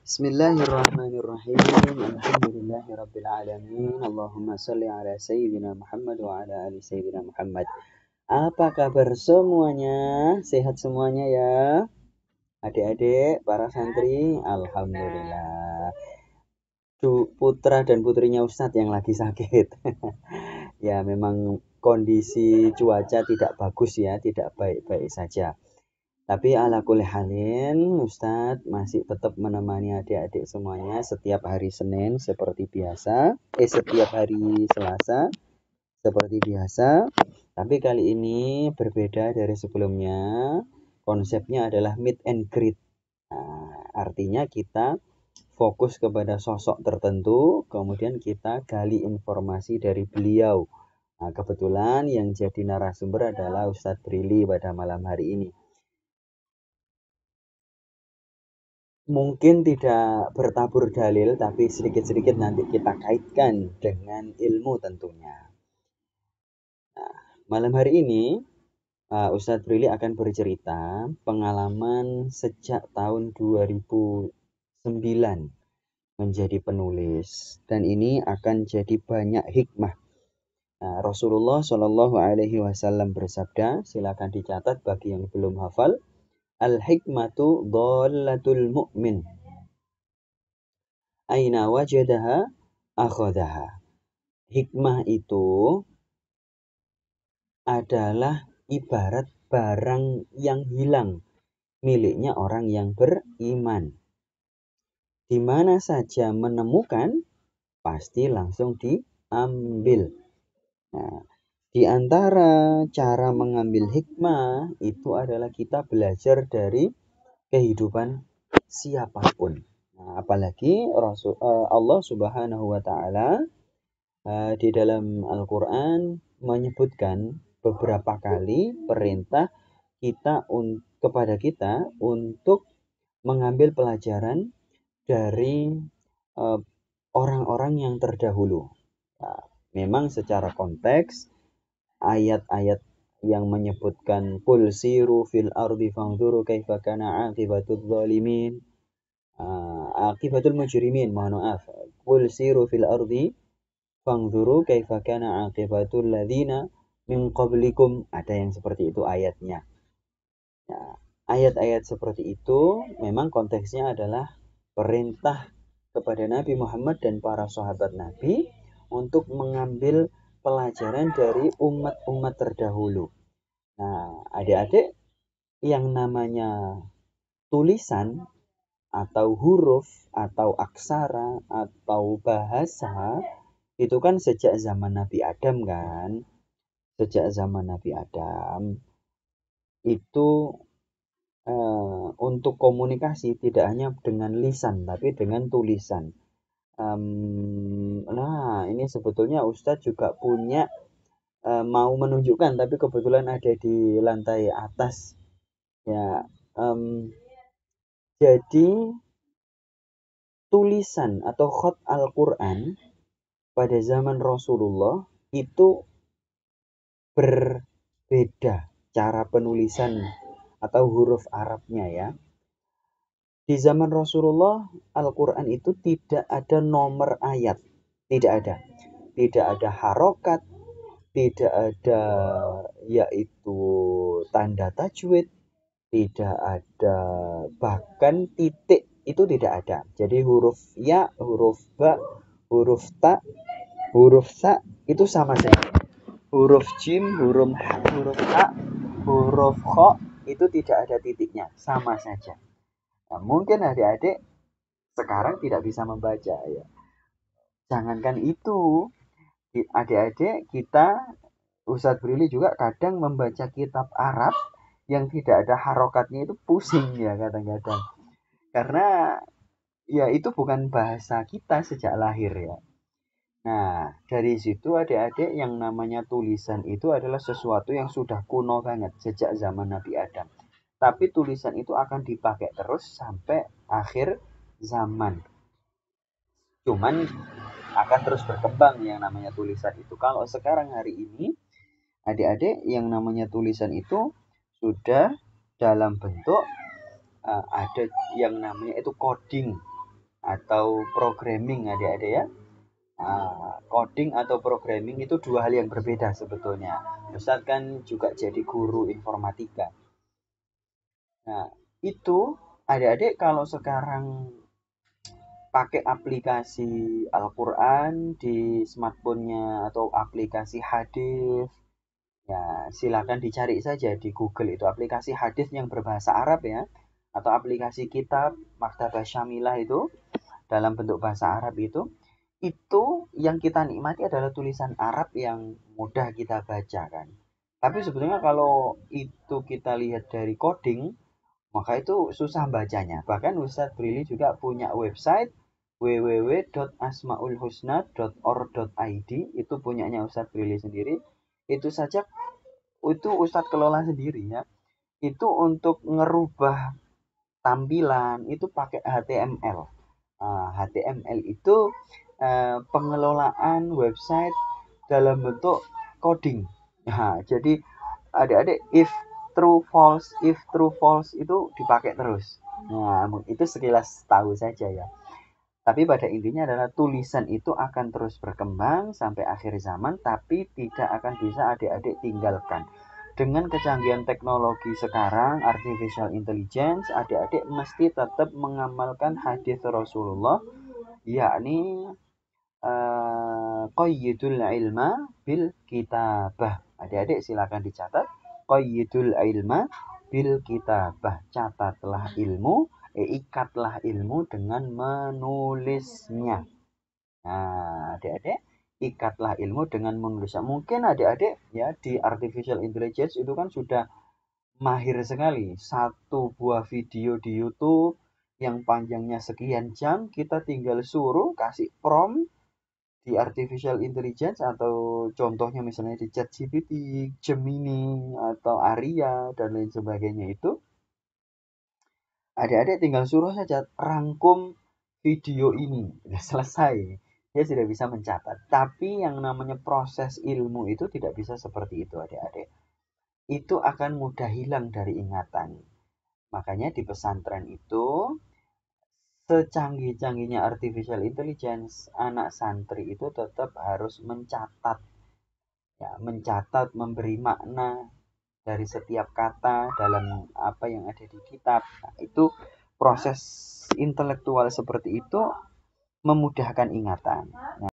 Bismillahirrahmanirrahim. Alhamdulillahirabbil alamin. Allahumma shalli ala sayyidina Muhammad wa ala ali sayyidina Muhammad. Apa kabar semuanya? Sehat semuanya ya? Adik-adik, para santri, alhamdulillah. Putra dan putrinya Ustadz yang lagi sakit. Ya, memang kondisi cuaca tidak bagus ya, tidak baik-baik saja. Tapi ala kulli halin, Ustadz masih tetap menemani adik-adik semuanya setiap hari Senin seperti biasa, setiap hari Selasa seperti biasa. Tapi kali ini berbeda dari sebelumnya. Konsepnya adalah meet and greet. Nah, artinya kita fokus kepada sosok tertentu, kemudian kita gali informasi dari beliau. Nah, kebetulan yang jadi narasumber adalah Ustadz Brili pada malam hari ini. Mungkin tidak bertabur dalil, tapi sedikit-sedikit nanti kita kaitkan dengan ilmu tentunya. Nah, malam hari ini Ustadz Brili akan bercerita pengalaman sejak tahun 2009 menjadi penulis, dan ini akan jadi banyak hikmah. Nah, Rasulullah Shallallahu Alaihi Wasallam bersabda, silakan dicatat bagi yang belum hafal, al-hikmatu dhalatul mu'min. Aina wajadaha akhadaha. Hikmah itu adalah ibarat barang yang hilang miliknya orang yang beriman. Di mana saja menemukan, pasti langsung diambil. Nah, di antara cara mengambil hikmah itu adalah kita belajar dari kehidupan siapapun. Nah, apalagi Allah Subhanahu wa Ta'ala di dalam Al-Quran menyebutkan beberapa kali perintah kepada kita untuk mengambil pelajaran dari orang-orang yang terdahulu. Nah, memang secara konteks ayat-ayat yang menyebutkan qul siru fil ardi fanzuru kaifa kana aqibatul zalimin, aqibatul mujrimin, mohon maaf, qul siru fil ardi fanzuru kaifa kana aqibatul ladzina min qablikum, ada yang seperti itu ayatnya. Nah, ayat-ayat seperti itu memang konteksnya adalah perintah kepada Nabi Muhammad dan para sahabat Nabi untuk mengambil pelajaran dari umat-umat terdahulu. Nah, adik-adik, yang namanya tulisan atau huruf atau aksara atau bahasa itu kan sejak zaman Nabi Adam kan. Sejak zaman Nabi Adam itu untuk komunikasi tidak hanya dengan lisan tapi dengan tulisan. Nah, ini sebetulnya Ustadz juga punya mau menunjukkan, tapi kebetulan ada di lantai atas. Ya, jadi tulisan atau khat Al-Quran pada zaman Rasulullah itu berbeda cara penulisan atau huruf Arabnya ya. Di zaman Rasulullah, Al-Quran itu tidak ada nomor ayat. Tidak ada. Tidak ada harokat. Tidak ada yaitu tanda tajwid. Tidak ada bahkan titik. Itu tidak ada. Jadi huruf ya, huruf ba, huruf ta, huruf sa itu sama saja. Huruf jim, huruf ha, huruf kho itu tidak ada titiknya. Sama saja. Nah, mungkin adik-adik sekarang tidak bisa membaca ya. Jangankan itu, adik-adik kita, Ustadz Brili juga kadang membaca kitab Arab yang tidak ada harokatnya itu pusing ya kadang-kadang. Karena ya itu bukan bahasa kita sejak lahir ya. Nah, dari situ adik-adik yang namanya tulisan itu adalah sesuatu yang sudah kuno banget sejak zaman Nabi Adam. Tapi tulisan itu akan dipakai terus sampai akhir zaman. Cuman akan terus berkembang yang namanya tulisan itu. Kalau sekarang hari ini, adik-adik yang namanya tulisan itu sudah dalam bentuk ada yang namanya itu coding. atau programming adik-adik ya. Coding atau programming itu dua hal yang berbeda sebetulnya. Ustadz kan juga jadi guru informatika. Nah, itu adik-adik kalau sekarang pakai aplikasi Al-Quran di smartphone-nya atau aplikasi hadis, ya silakan dicari saja di Google itu aplikasi hadis yang berbahasa Arab ya, atau aplikasi kitab Maktabah Syamilah itu dalam bentuk bahasa Arab itu yang kita nikmati adalah tulisan Arab yang mudah kita baca kan. Tapi sebetulnya kalau itu kita lihat dari coding, maka itu susah bacanya. Bahkan Ustadz Brili juga punya website www.asmaulhusna.or.id, itu punyanya Ustadz Brili sendiri. Itu saja itu Ustadz kelola sendiri ya. Itu untuk ngerubah tampilan itu pakai HTML. HTML itu pengelolaan website dalam bentuk coding. Jadi adik-adik if true false itu dipakai terus. Nah, itu sekilas tahu saja ya. Tapi pada intinya adalah tulisan itu akan terus berkembang sampai akhir zaman, tapi tidak akan bisa adik-adik tinggalkan. Dengan kecanggihan teknologi sekarang, artificial intelligence, adik-adik mesti tetap mengamalkan hadis Rasulullah, yakni qayyidul ilma bil kitabah. Adik-adik silakan dicatat. Qayyidul ilma bil kitabah. Catatlah ilmu, ikatlah ilmu dengan menulisnya. Nah, adik-adik ikatlah ilmu dengan menulisnya. Mungkin adik-adik ya di artificial intelligence itu kan sudah mahir sekali. Satu buah video di YouTube yang panjangnya sekian jam, kita tinggal suruh kasih prompt di artificial intelligence atau contohnya misalnya di ChatGPT, Gemini atau Aria dan lain sebagainya itu, adik-adik tinggal suruh saja rangkum video ini, sudah selesai. Dia sudah bisa mencatat. Tapi yang namanya proses ilmu itu tidak bisa seperti itu adik-adik. Itu akan mudah hilang dari ingatan. Makanya di pesantren itu secanggih-canggihnya artificial intelligence, anak santri itu tetap harus mencatat. Ya, mencatat, memberi makna dari setiap kata dalam apa yang ada di kitab. Nah, itu proses intelektual seperti itu memudahkan ingatan. Nah,